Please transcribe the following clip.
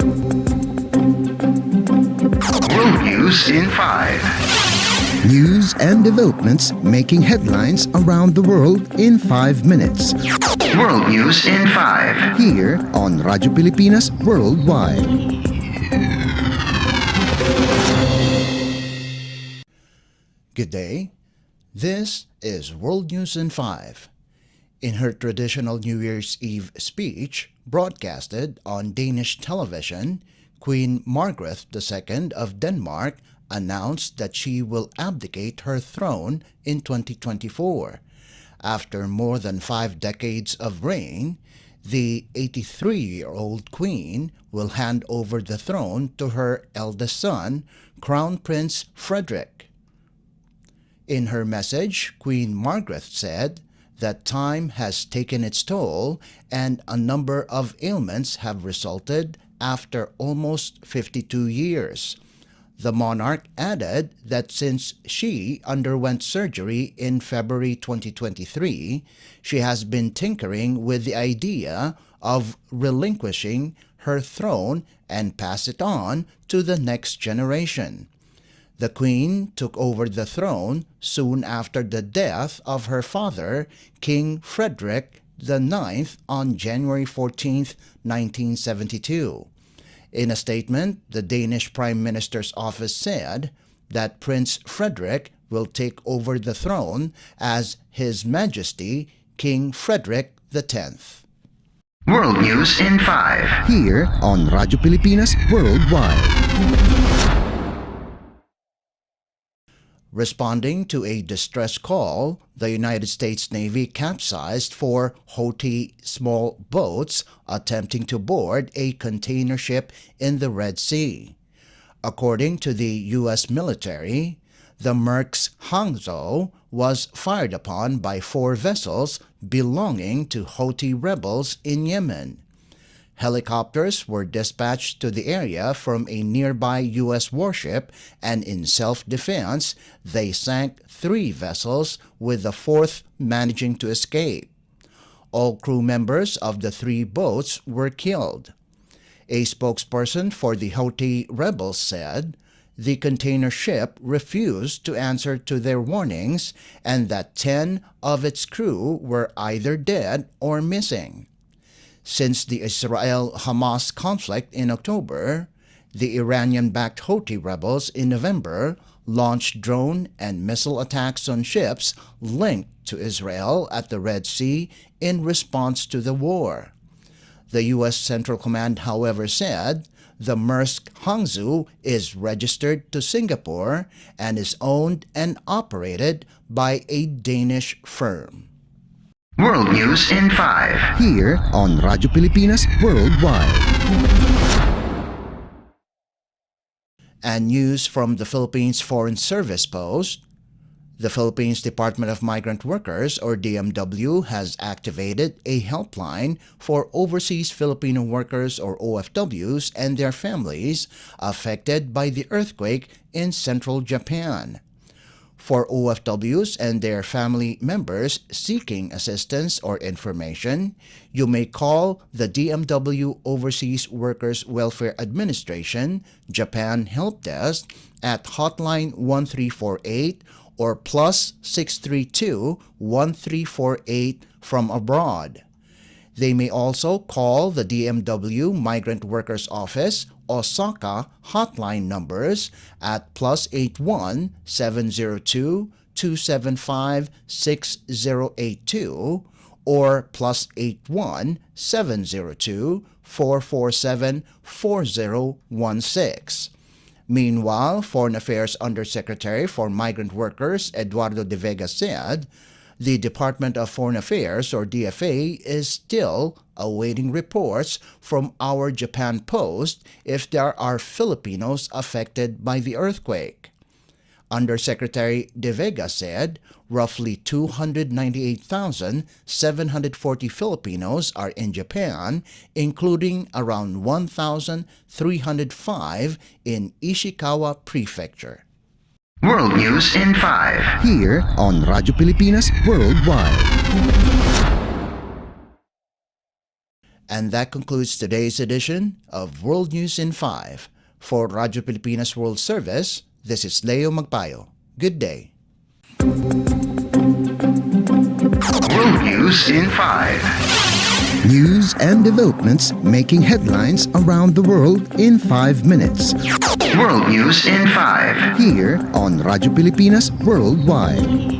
World News in 5. News and developments making headlines around the world in 5 minutes. World News in 5. Here on Radyo Pilipinas Worldwide. Good day. This is World News in 5. In her traditional New Year's Eve speech, broadcasted on Danish television, Queen Margaret II of Denmark announced that she will abdicate her throne in 2024. After more than 5 decades of reign, the 83-year-old queen will hand over the throne to her eldest son, Crown Prince Frederick. In her message, Queen Margaret said that time has taken its toll and a number of ailments have resulted after almost 52 years. The monarch added that since she underwent surgery in February 2023, she has been tinkering with the idea of relinquishing her throne and pass it on to the next generation. The Queen took over the throne soon after the death of her father, King Frederick IX, on January 14, 1972. In a statement, the Danish Prime Minister's office said that Prince Frederick will take over the throne as His Majesty King Frederick X. World News in 5. Here on Radyo Pilipinas Worldwide. Responding to a distress call, the United States Navy capsized 4 Houthi small boats attempting to board a container ship in the Red Sea. According to the U.S. military, the Merck's Hangzhou was fired upon by 4 vessels belonging to Houthi rebels in Yemen. Helicopters were dispatched to the area from a nearby U.S. warship, and in self-defense, they sank 3 vessels, with the 4th managing to escape. All crew members of the 3 boats were killed. A spokesperson for the Houthi rebels said the container ship refused to answer to their warnings and that 10 of its crew were either dead or missing. Since the Israel-Hamas conflict in October, the Iranian-backed Houthi rebels in November launched drone and missile attacks on ships linked to Israel at the Red Sea in response to the war. The U.S. Central Command, however, said the Maersk Hangzhou is registered to Singapore and is owned and operated by a Danish firm. World News in 5. Here on Radyo Pilipinas Worldwide. And news from the Philippines Foreign Service Post. The Philippines Department of Migrant Workers, or DMW, has activated a helpline for overseas Filipino workers, or OFWs, and their families affected by the earthquake in central Japan. For OFWs and their family members seeking assistance or information, you may call the DMW Overseas Workers Welfare Administration Japan Help Desk at hotline 1348 or plus 632-1348 from abroad. They may also call the DMW Migrant Workers Office Osaka hotline numbers at +81-702-275-6082 or +81-702-447-4016. Meanwhile, Foreign Affairs Undersecretary for Migrant Workers Eduardo de Vega said the Department of Foreign Affairs, or DFA, is still awaiting reports from our Japan post if there are Filipinos affected by the earthquake. Undersecretary De Vega said roughly 298,740 Filipinos are in Japan, including around 1,305 in Ishikawa Prefecture. World News in 5. Here on Radyo Pilipinas Worldwide. And that concludes today's edition of World News in 5. For Radyo Pilipinas World Service, this is Leo Magpayo. Good day. World News in 5. News and developments making headlines around the world in 5 minutes. World News in 5. Here on Radyo Pilipinas Worldwide.